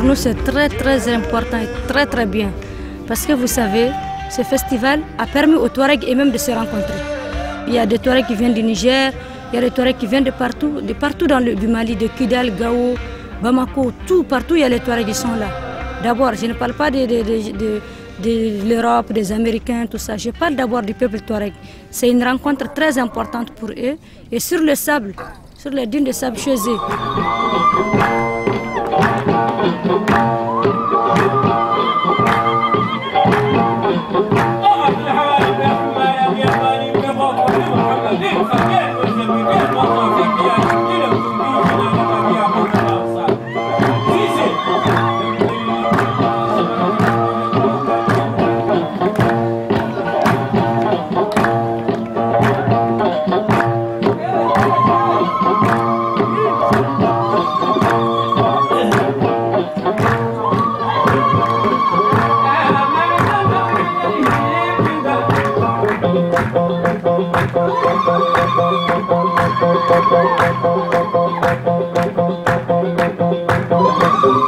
pour nous c'est très important et très bien. Parce que vous savez, ce festival a permis aux Touaregs et même de se rencontrer. Il y a des Touaregs qui viennent du Niger, il y a des Touaregs qui viennent de partout dans du Mali, de Kidal, Gao, Bamako, partout il y a les Touaregs qui sont là. D'abord, je ne parle pas de l'Europe, des Américains, tout ça. Je parle d'abord du peuple Touareg. C'est une rencontre très importante pour eux. Et sur le sable, sur les dunes de sable chez eux.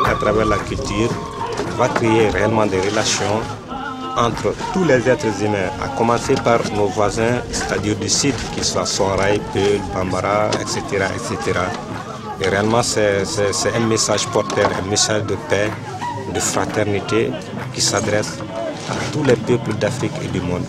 À travers la culture, va créer réellement des relations entre tous les êtres humains, à commencer par nos voisins, c'est-à-dire du sud, qu'ils soient Soraï, Peul, Bambara, etc., etc. Et réellement, c'est un message porteur, un message de paix, de fraternité qui s'adresse à tous les peuples d'Afrique et du monde.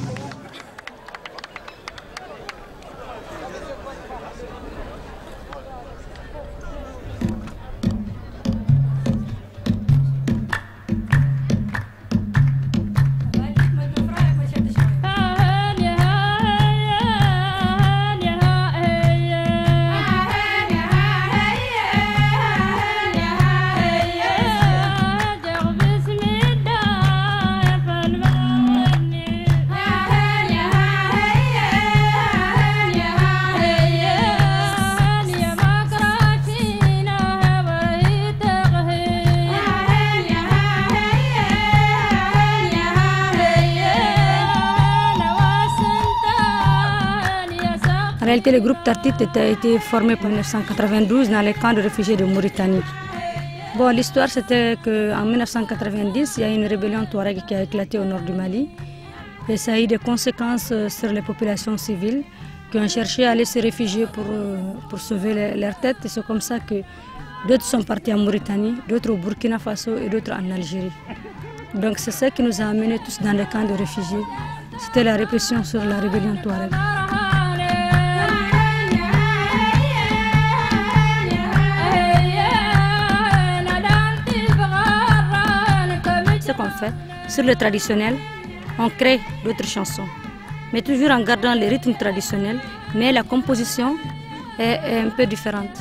En réalité, le groupe Tartit a été formé en 1992 dans les camps de réfugiés de Mauritanie. Bon, l'histoire, c'était qu'en 1990, il y a une rébellion touareg qui a éclaté au nord du Mali. Et ça a eu des conséquences sur les populations civiles qui ont cherché à aller se réfugier pour sauver leur tête. Et c'est comme ça que d'autres sont partis en Mauritanie, d'autres au Burkina Faso et d'autres en Algérie. Donc c'est ça qui nous a amenés tous dans les camps de réfugiés. C'était la répression sur la rébellion touareg. Ce qu'on fait, sur le traditionnel, on crée d'autres chansons, mais toujours en gardant les rythmes traditionnels, mais la composition est un peu différente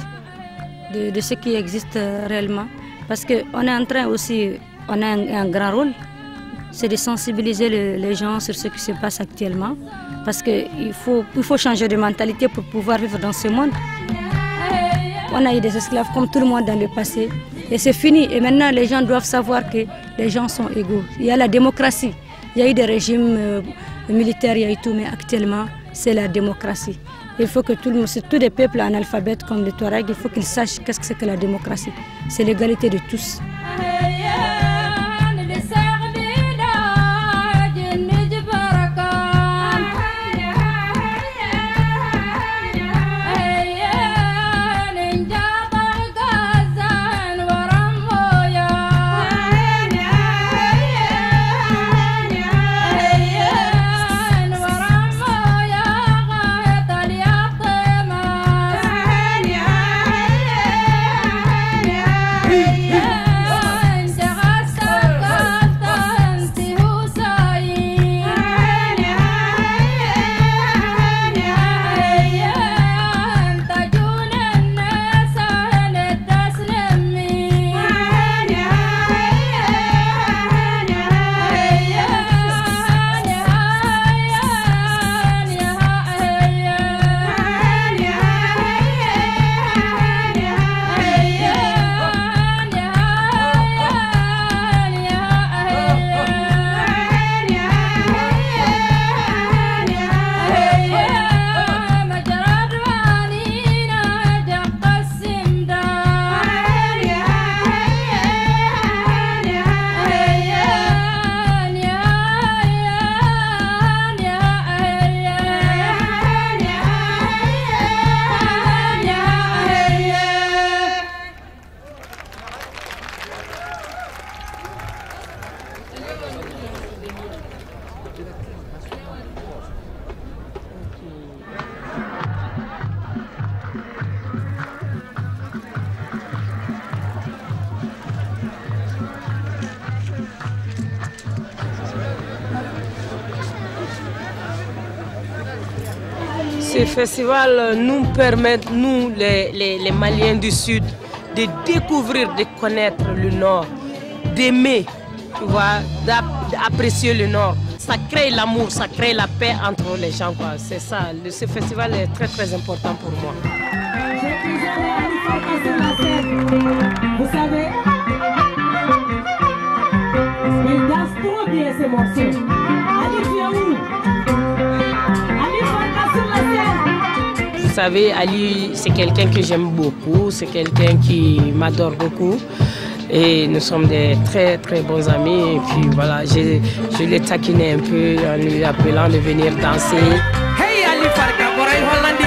de ce qui existe réellement. Parce qu'on est en train aussi, on a un grand rôle, c'est de sensibiliser les gens sur ce qui se passe actuellement, parce qu'il faut changer de mentalité pour pouvoir vivre dans ce monde. On a eu des esclaves comme tout le monde dans le passé. Et c'est fini. Et maintenant, les gens doivent savoir que les gens sont égaux. Il y a la démocratie. Il y a eu des régimes militaires, il y a eu tout, mais actuellement, c'est la démocratie. Il faut que tous les peuples analphabètes comme les Touaregs, il faut qu'ils sachent qu'est-ce que c'est que la démocratie. C'est l'égalité de tous. Ce festival nous permet, nous les Maliens du Sud, de découvrir, de connaître le Nord, d'aimer, tu vois, d'apprécier le Nord. Ça crée l'amour, ça crée la paix entre les gens, quoi. C'est ça, ce festival est très très important pour moi. Vous savez, il danse trop bien ces morceaux. Ali, tu es où? Ali, sur la scène. Vous savez, Ali, c'est quelqu'un que j'aime beaucoup, c'est quelqu'un qui m'adore beaucoup. Et nous sommes des très très bons amis. Et puis voilà, je l'ai taquiné un peu en lui appelant de venir danser. Hey Ali Farka, Boray Hollandi.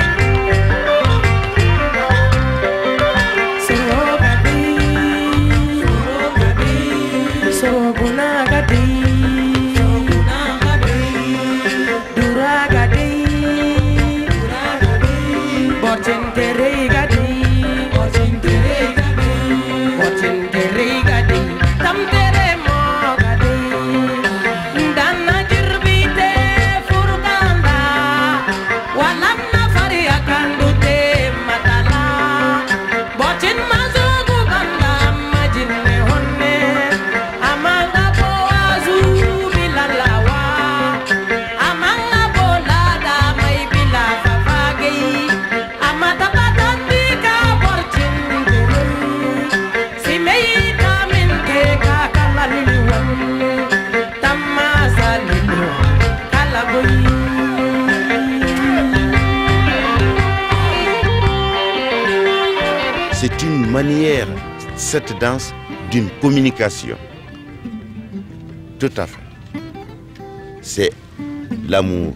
C'est une manière, cette danse, d'une communication. Tout à fait. C'est l'amour.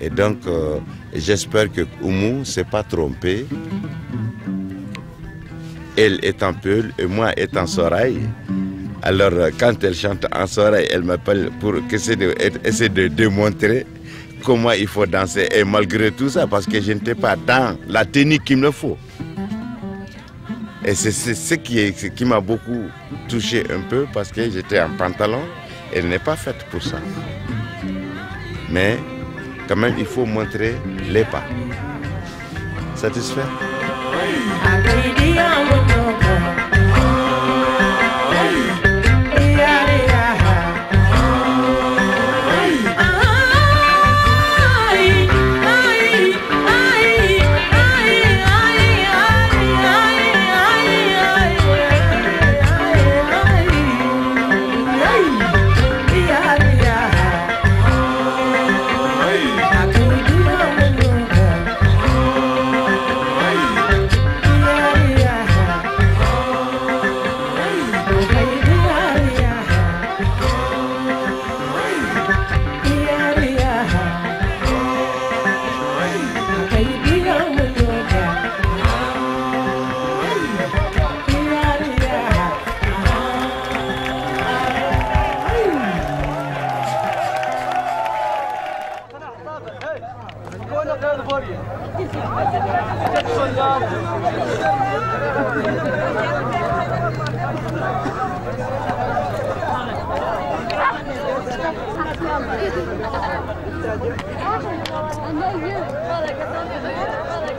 Et donc, j'espère que Oumou ne s'est pas trompée. Elle est en Peul et moi étant Soraï. Alors, quand elle chante en Soraï, elle m'appelle pour essayer de démontrer comment il faut danser. Et malgré tout ça, parce que je n'étais pas dans la tenue qu'il me faut. Et c'est ce qui m'a beaucoup touché un peu, parce que j'étais en pantalon. Elle n'est pas faite pour ça. Mais quand même, il faut montrer les pas. Satisfait?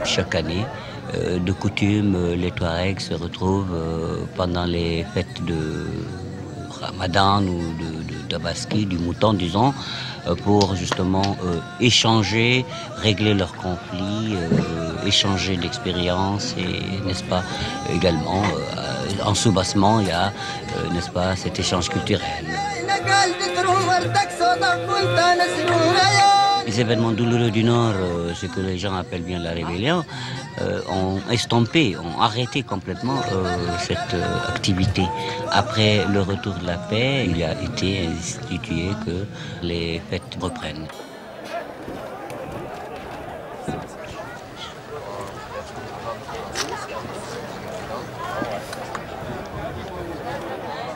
Chaque année, de coutume, les Touaregs se retrouvent pendant les fêtes de Ramadan ou de Tabaski, du mouton, disons, pour justement échanger, régler leurs conflits, échanger d'expériences et, n'est-ce pas, également, en sous-bassement, il y a, n'est-ce pas, cet échange culturel. Les événements douloureux du Nord, ce que les gens appellent bien la rébellion, ont estompé, ont arrêté complètement cette activité. Après le retour de la paix, il a été institué que les fêtes reprennent.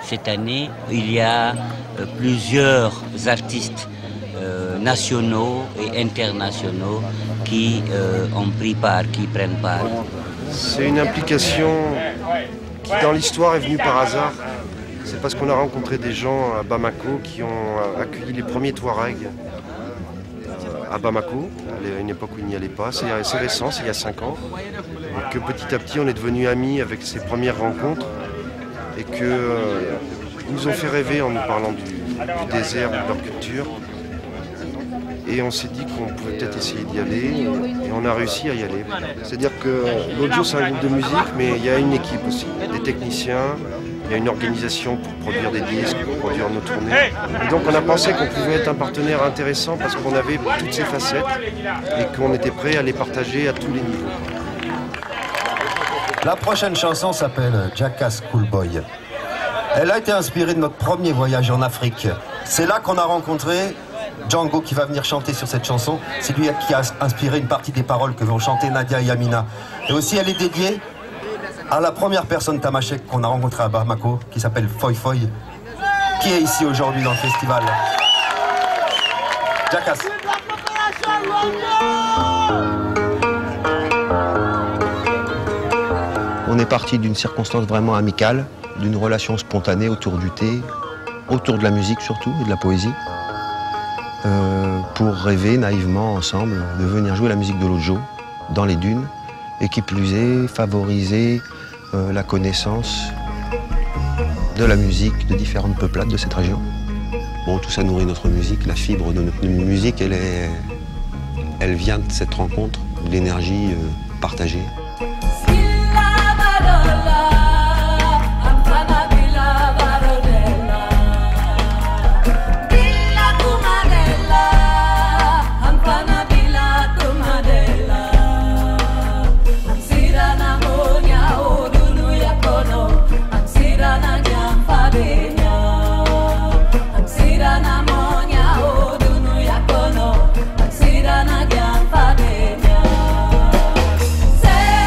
Cette année, il y a plusieurs artistes nationaux et internationaux qui ont pris part, qui prennent part. C'est une implication qui dans l'histoire est venue par hasard. C'est parce qu'on a rencontré des gens à Bamako qui ont accueilli les premiers Touaregs à Bamako, à une époque où il n'y allait pas. C'est récent, c'est il y a 5 ans. Et que petit à petit, on est devenus amis avec ces premières rencontres. Et qu'ils nous ont fait rêver en nous parlant du désert, de leur culture. Et on s'est dit qu'on pouvait peut-être essayer d'y aller. Et on a réussi à y aller. C'est-à-dire que l'audio, c'est un groupe de musique, mais il y a une équipe aussi. Des techniciens. Il y a une organisation pour produire des disques, pour produire nos tournées. Et donc on a pensé qu'on pouvait être un partenaire intéressant parce qu'on avait toutes ces facettes et qu'on était prêt à les partager à tous les niveaux. La prochaine chanson s'appelle Jackass Schoolboy. Elle a été inspirée de notre premier voyage en Afrique. C'est là qu'on a rencontré Django qui va venir chanter sur cette chanson. C'est lui qui a inspiré une partie des paroles que vont chanter Nadia et Amina. Et aussi elle est dédiée à la première personne tamashek qu'on a rencontrée à Bamako, qui s'appelle Foy Foy, qui est ici aujourd'hui dans le festival. Jackass. On est parti d'une circonstance vraiment amicale, d'une relation spontanée autour du thé, autour de la musique surtout, et de la poésie, pour rêver naïvement ensemble de venir jouer la musique de l'Ojo dans les dunes, et qui plus est, favoriser la connaissance de la musique de différentes peuplades de cette région. Bon, tout ça nourrit notre musique, la fibre de notre musique, elle vient de cette rencontre, de l'énergie partagée. Say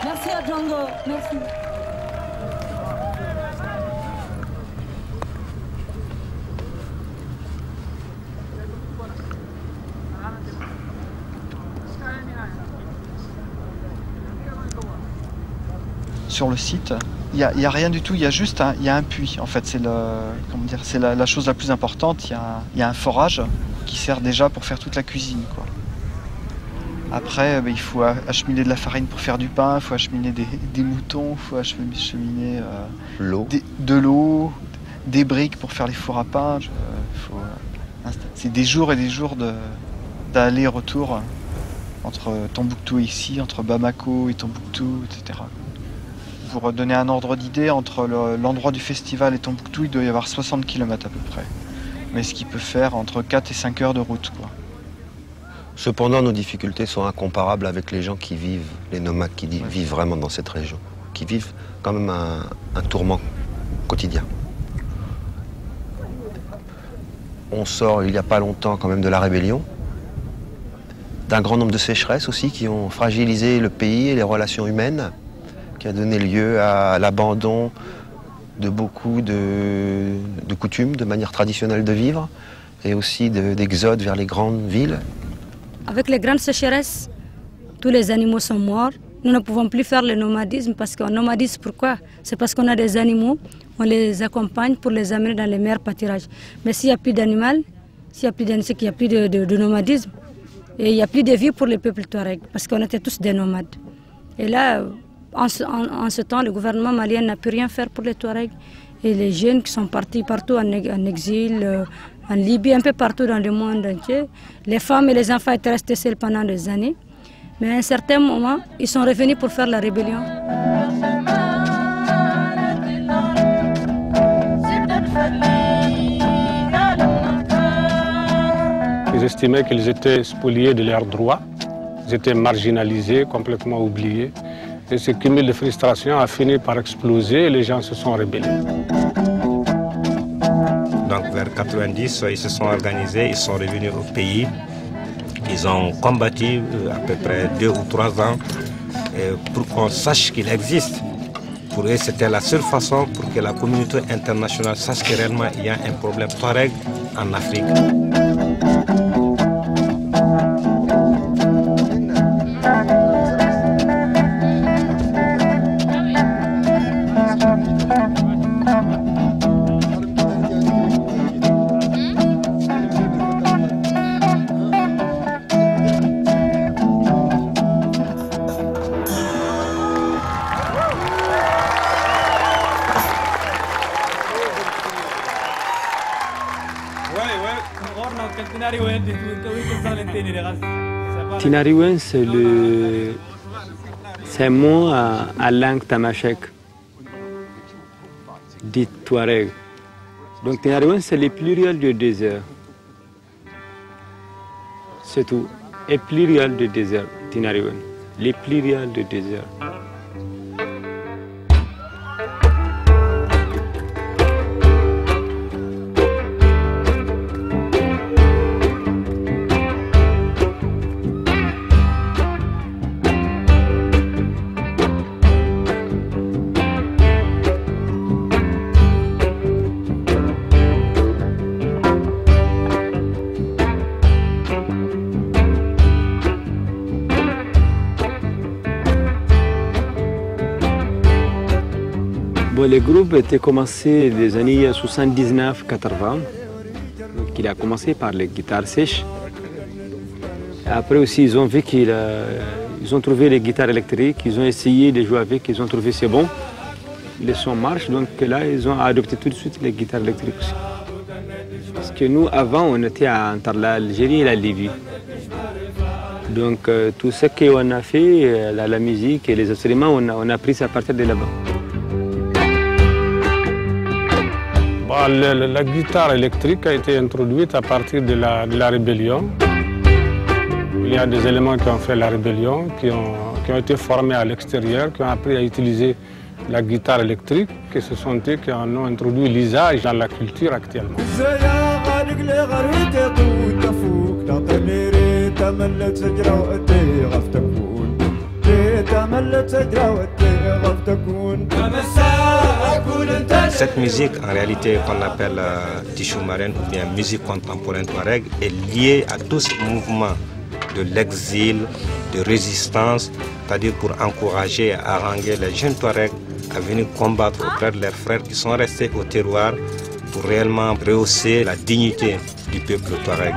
Merci à Django, merci. Sur le site, il n'y a rien du tout, il y a juste un puits. En fait, c'est la chose la plus importante. Il y a un forage qui sert déjà pour faire toute la cuisine, quoi. Après, il faut acheminer de la farine pour faire du pain, il faut acheminer des moutons, il faut acheminer de l'eau, des briques pour faire les fours à pain. C'est des jours et des jours d'aller-retour entre Tombouctou et ici, entre Bamako et Tombouctou, etc. Pour donner un ordre d'idée, entre l'endroit du festival et Tombouctou, il doit y avoir 60 km à peu près. Mais ce qui peut faire entre 4 et 5 heures de route, quoi. Cependant, nos difficultés sont incomparables avec les gens qui vivent, les nomades qui vivent vraiment dans cette région, qui vivent quand même un tourment quotidien. On sort il n'y a pas longtemps quand même de la rébellion, d'un grand nombre de sécheresses aussi qui ont fragilisé le pays et les relations humaines, qui a donné lieu à l'abandon de beaucoup de coutumes, de manières traditionnelles de vivre, et aussi d'exode vers les grandes villes. Avec les grandes sécheresses, tous les animaux sont morts. Nous ne pouvons plus faire le nomadisme parce qu'un nomadisme, pourquoi? C'est parce qu'on a des animaux, on les accompagne pour les amener dans les meilleurs pâturages. Mais s'il n'y a plus d'animal, s'il n'y a plus d'animaux, il n'y a plus de nomadisme, et il n'y a plus de vie pour les peuples touaregs, parce qu'on était tous des nomades. Et là, en ce temps, le gouvernement malien n'a pu rien faire pour les touaregs. Et les jeunes qui sont partis partout en exil, en Libye, un peu partout dans le monde entier. Les femmes et les enfants étaient restés seuls pendant des années. Mais à un certain moment, ils sont revenus pour faire la rébellion. Ils estimaient qu'ils étaient spoliés de leurs droits. Ils étaient marginalisés, complètement oubliés. Et ce cumul de frustration a fini par exploser et les gens se sont rébellés. Donc vers 90, ils se sont organisés, ils sont revenus au pays. Ils ont combattu à peu près 2 ou 3 ans pour qu'on sache qu'il existe. Pour eux, c'était la seule façon pour que la communauté internationale sache que réellement il y a un problème touareg en Afrique. Tinariwen, c'est un mot à langue tamashek, dit Touareg. Donc Tinariwen, c'est le pluriel du désert. C'est tout. Et pluriel du désert, Tinariwen. Les pluriels du désert. Le groupe était commencé des années 79-80. Il a commencé par les guitares sèches. Après aussi, ils ont vu qu'ils ont trouvé les guitares électriques, ils ont essayé de jouer avec, ils ont trouvé c'est bon. Les sons marchent, donc là, ils ont adopté tout de suite les guitares électriques aussi. Parce que nous, avant, on était entre l'Algérie et la Libye. Donc tout ce qu'on a fait, la musique et les instruments, on a pris ça à partir de là-bas. La guitare électrique a été introduite à partir de la rébellion. Il y a des éléments qui ont fait la rébellion, qui ont été formés à l'extérieur, qui ont appris à utiliser la guitare électrique, que ce sont eux qui en ont introduit l'usage dans la culture actuellement. Cette musique, en réalité, qu'on appelle Tishoumaren ou bien musique contemporaine touareg, est liée à tout ce mouvement de l'exil, de résistance, c'est-à-dire pour encourager et haranguer les jeunes touaregs à venir combattre auprès de leurs frères qui sont restés au terroir pour réellement rehausser la dignité du peuple touareg.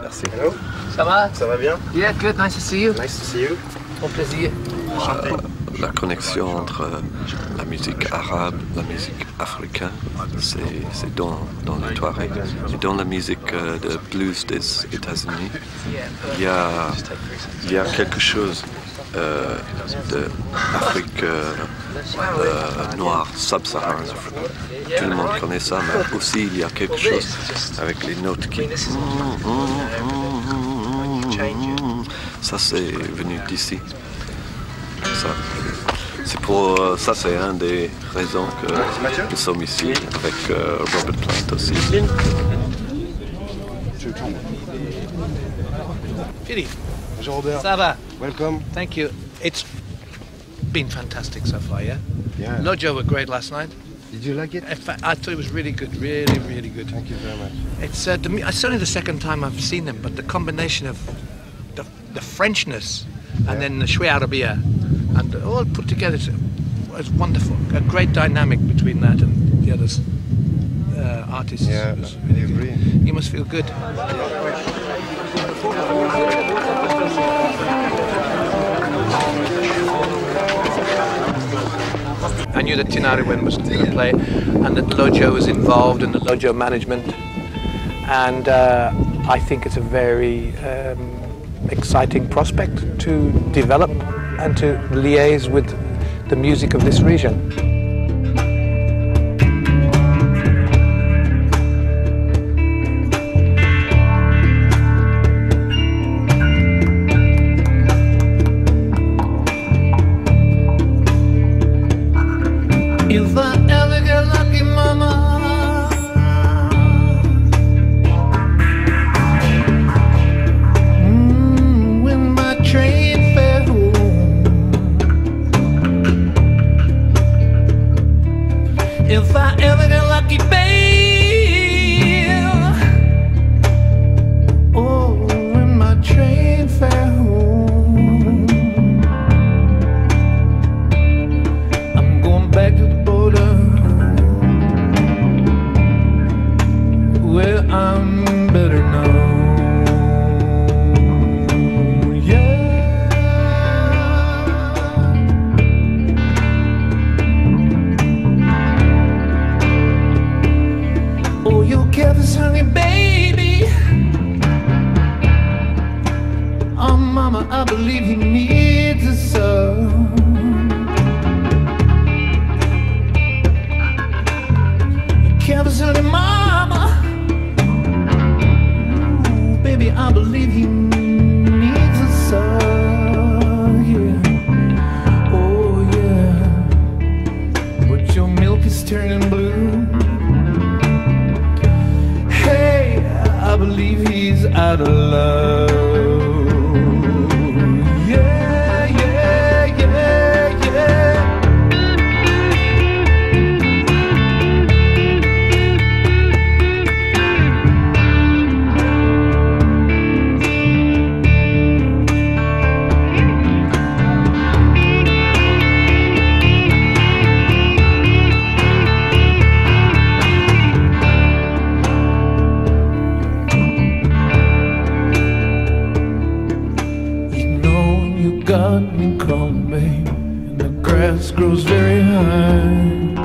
Merci. Hello. Ça va? Ça va bien? Yeah, good. Nice to see you. Nice to see you. Au plaisir. La connexion entre la musique arabe, la musique africaine, c'est dans les Touaregs. Et dans la musique de blues des États-Unis, il y a quelque chose de l'Afrique noire, sub-saharienne. Tout le monde connaît ça, mais aussi il y a quelque chose avec les notes qui... Ça, c'est venu d'ici. Ça, c'est une des raisons que nous sommes ici avec Robert Plant aussi. Philippe. Bonjour Robert. Ça va? Welcome. Thank you. It's been fantastic so far, yeah? Yeah. Lojo were great last night. Did you like it? In fact, I thought it was really good, really, really good. Thank you very much. It's it's only the second time I've seen them, but the combination of the Frenchness and then the Shwe Arabia and all put together was wonderful. A great dynamic between that and the other artists. Yeah, really I agree. Good. You must feel good. I knew that Tinariwen was going to play and that Lojo was involved in the Lojo management, and I think it's a very exciting prospect to develop and to liaise with the music of this region. If I ever get lucky, mama, when my train fare home, if I ever get lucky, babe, oh, when my train fare home, I'm going back to the border where I'm better known. Yeah. Oh, your Kevin's honey, baby. Oh, mama, I believe he needs a son. Kevin's honey, mama. you got me crawling, babe, and the grass grows very high.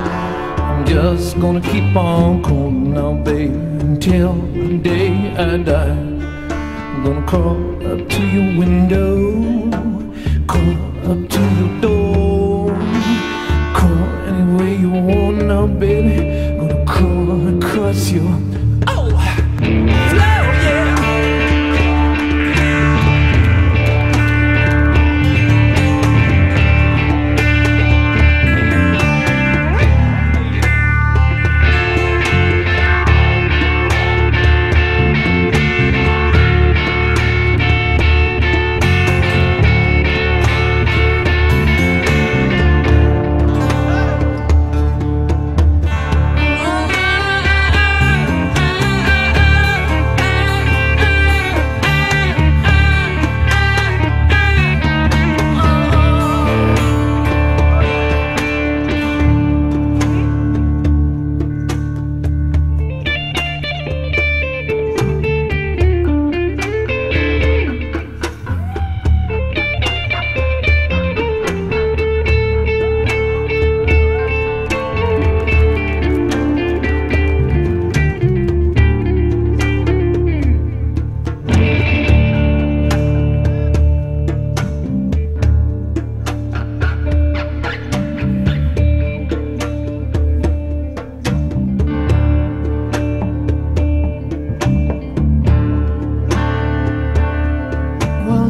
I'm just gonna keep on crawling now, babe, until the day I die. I'm gonna crawl up to your window, crawl up to your door, crawl any way you want now, baby. Gonna crawl across your floor, yeah.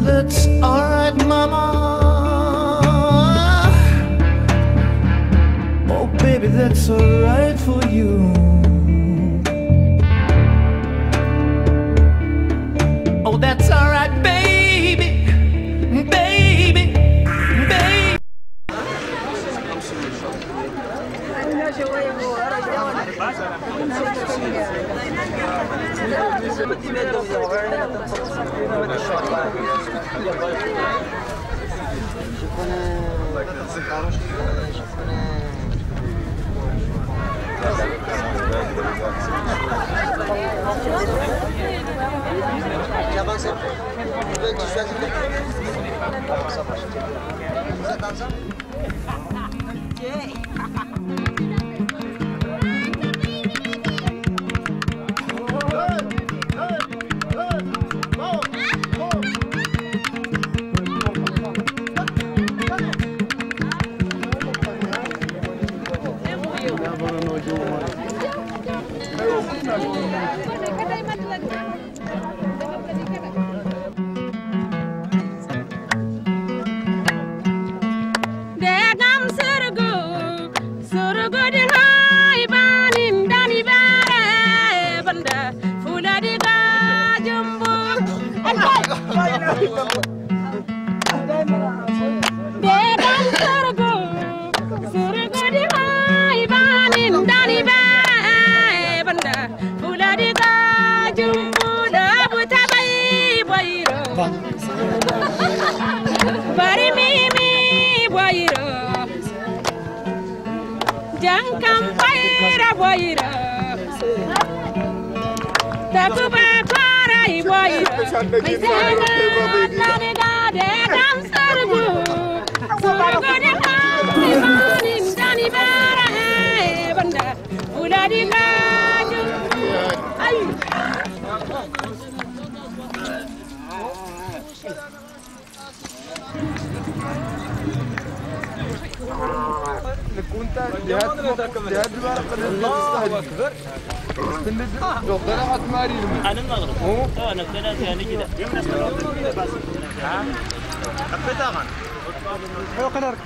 That's alright, mama. Oh, baby, that's alright for you. Oh, that's alright, baby, baby, baby.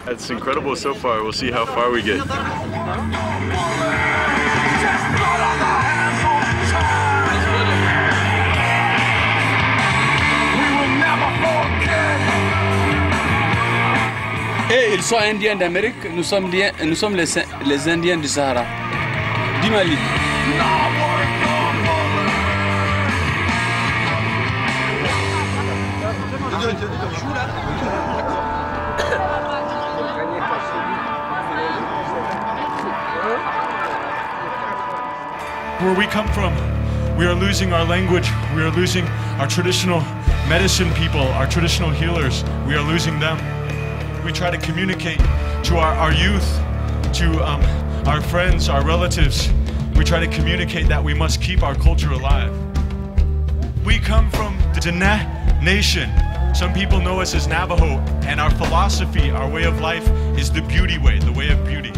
It's incredible so far. We'll see how far we get. Et ils sont indiens d'Amérique, nous sommes les Indiens du Sahara, du Mali. Where we come from, we are losing our language, we are losing our traditional medicine people, our traditional healers, we are losing them. We try to communicate to our youth, to our friends, our relatives. We try to communicate that we must keep our culture alive. We come from the Diné nation. Some people know us as Navajo, and our philosophy, our way of life is the beauty way, the way of beauty.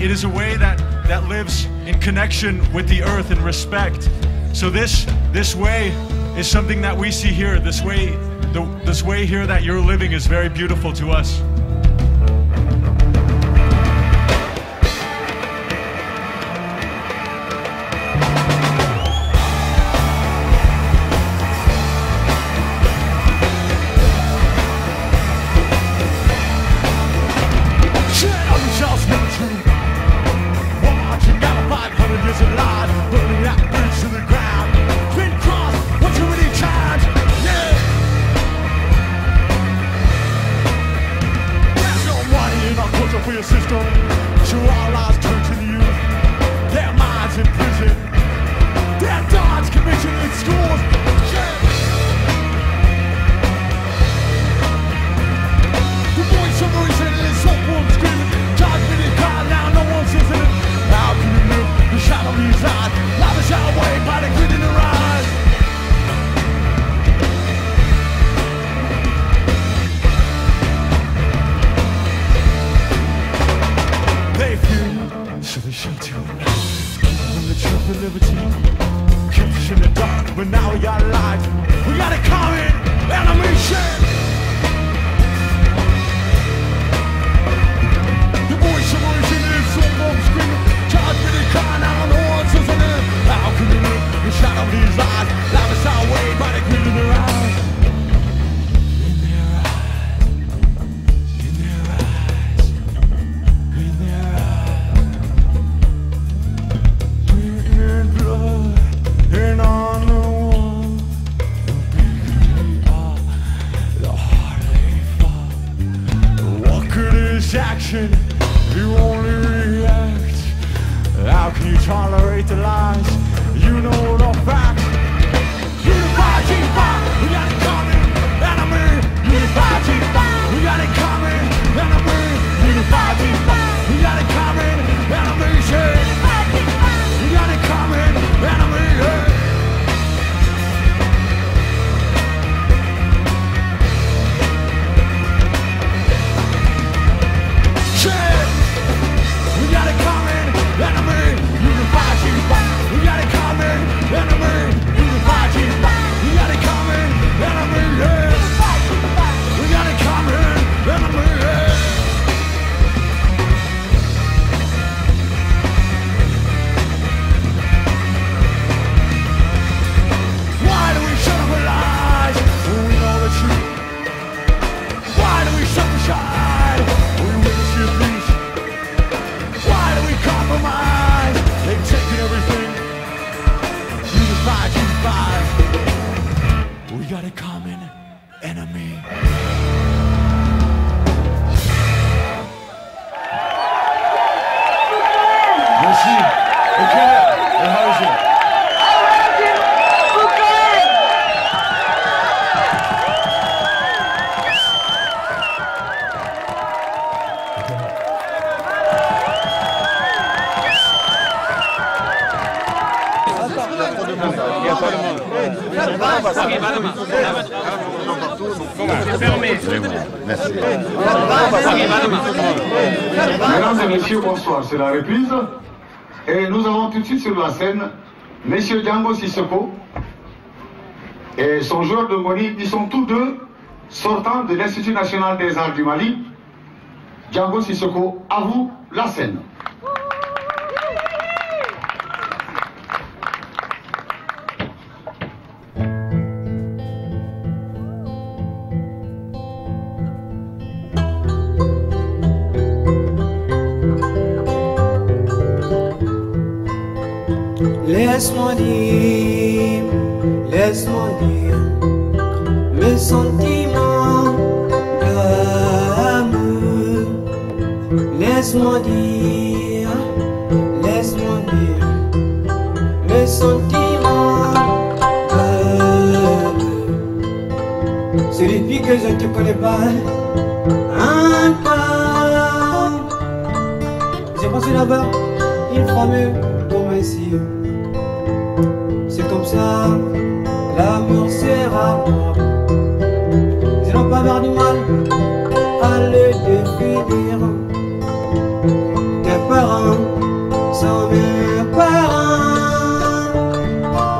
It is a way that lives in connection with the earth and respect. So this way is something that we see here. This way here that you're living is very beautiful to us. Mesdames et messieurs, bonsoir, c'est la reprise. Et nous avons tout de suite sur la scène Monsieur Django Sissoko et son joueur de Ngoni. Ils sont tous deux sortants de l'Institut national des arts du Mali. Django Sissoko, à vous la scène. Laisse-moi dire mes sentiments d'amour. Laisse-moi dire mes sentiments d'amour. connais pas encore. J'ai pensé là-bas, il fera mieux pour moi ici. C'est comme ça, l'amour sera mort. Ils n'ont pas avoir du mal à le définir. Tes parents sont mes parents.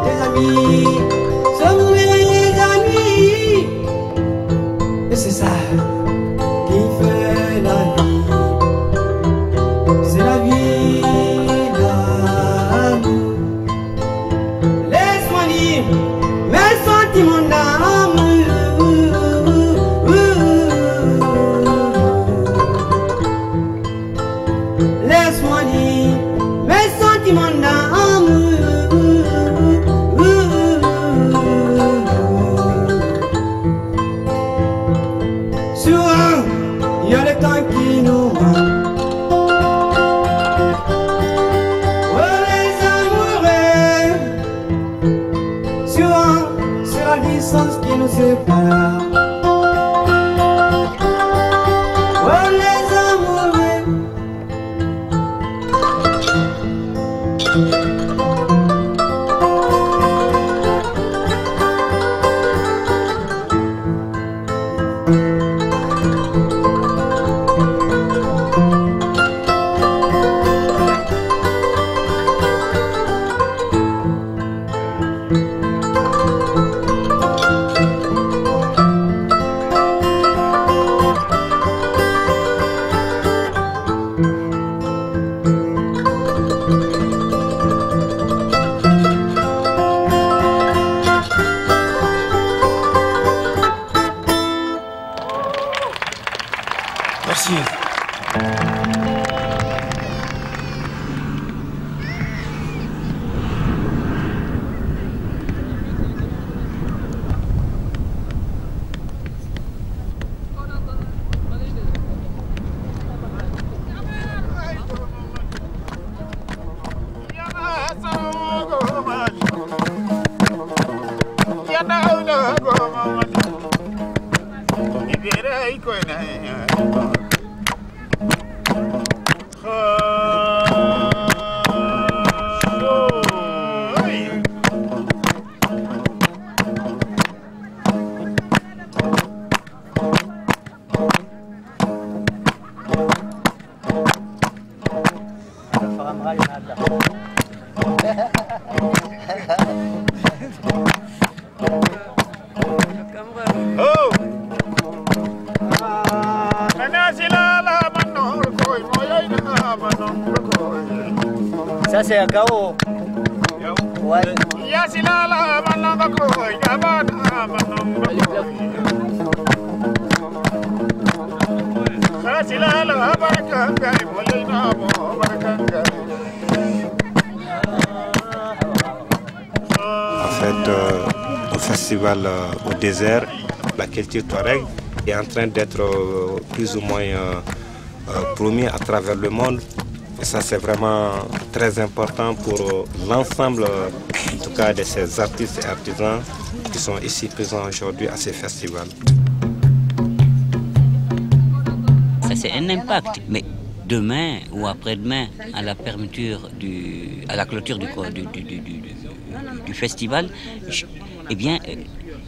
Tes amis sont mes amis. Et c'est ça qui fait la vie. C'est la vie d'amour. Laisse-moi dire mes sentiments d'amour. Laisse-moi dire mes sentiments d'amour. Souvent, il y a le temps qui nous rend. Oh les amoureux, souvent c'est la distance qui nous sépare. Oh les amoureux. Merci. Ça c'est un chaos. Ouais. En fait, au festival au désert, la culture touareg est en train d'être plus ou moins promis à travers le monde. Et ça, c'est vraiment très important pour l'ensemble, en tout cas, de ces artistes et artisans qui sont ici présents aujourd'hui à ces festivals. Ça, c'est un impact. Mais demain ou après-demain, à la clôture du festival, eh bien,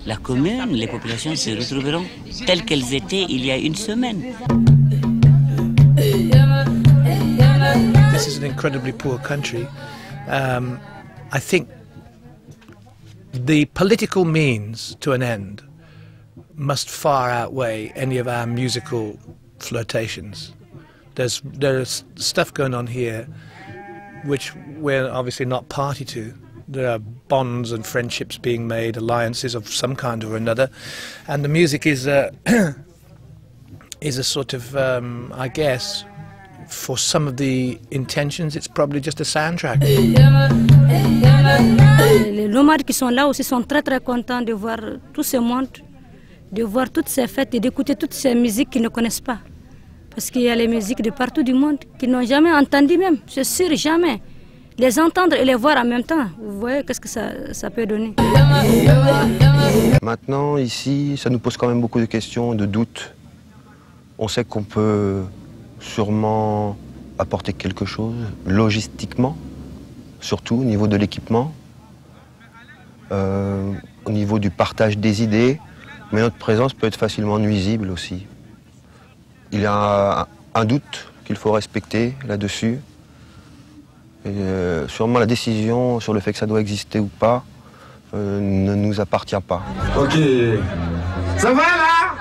la commune, les populations se retrouveront telles qu'elles étaient il y a une semaine. This is an incredibly poor country. I think the political means to an end must far outweigh any of our musical flirtations. There's stuff going on here which we're obviously not party to. There are bonds and friendships being made, alliances of some kind or another, and the music is a sort of, I guess, for some of the intentions, it's probably just a soundtrack. Les nomades qui sont là aussi sont très très contents de voir tout ce monde, de voir toutes ces fêtes et d'écouter toutes ces musiques qu'ils ne connaissent pas. Parce qu'il y a les musiques de partout du monde qu'ils n'ont jamais entendues même, c'est sûr, jamais. les entendre et les voir en même temps. Vous voyez qu'est-ce que ça peut donner. Maintenant, ici, ça nous pose quand même beaucoup de questions, de doutes. On sait qu'on peut sûrement apporter quelque chose, logistiquement, surtout au niveau de l'équipement, au niveau du partage des idées, mais notre présence peut être facilement nuisible aussi. Il y a un doute qu'il faut respecter là-dessus. Sûrement la décision sur le fait que ça doit exister ou pas ne nous appartient pas. Ok. Ça va là?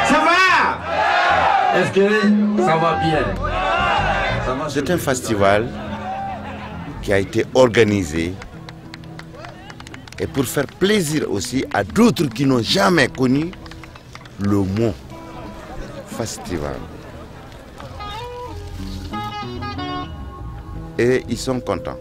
Ça va? Est-ce que ça va bien? C'est un festival qui a été organisé et pour faire plaisir aussi à d'autres qui n'ont jamais connu le mot festival. Et ils sont contents.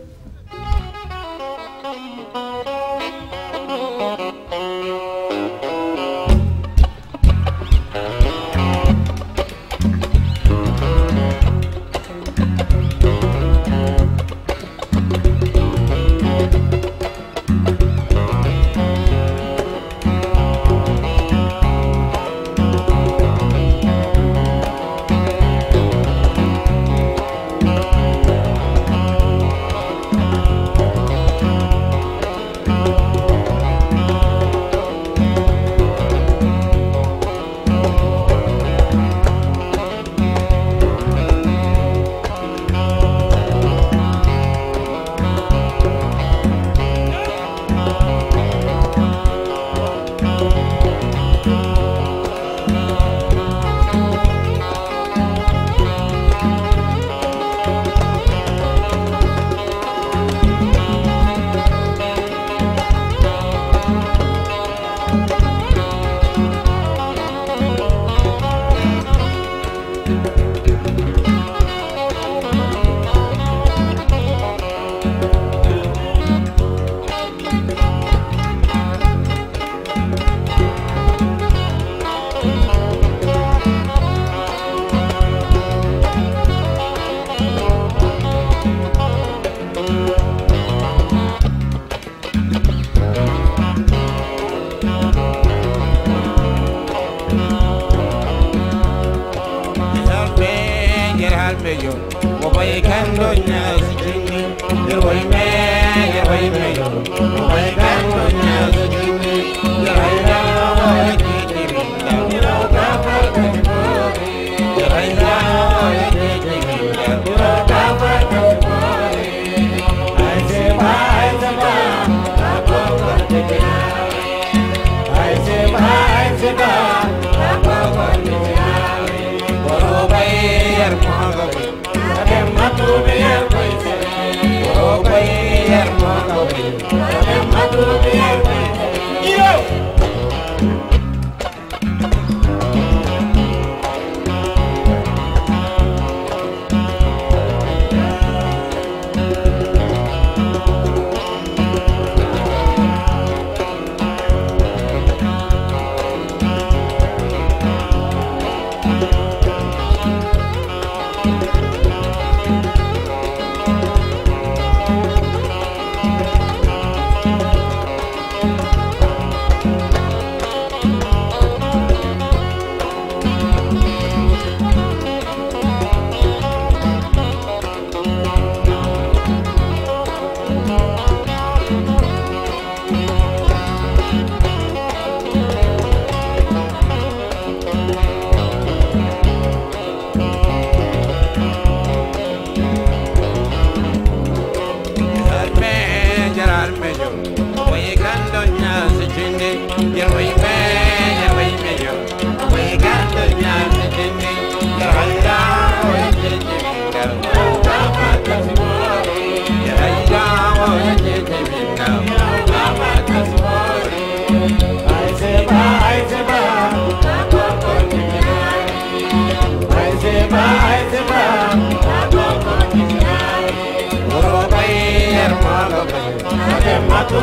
Mato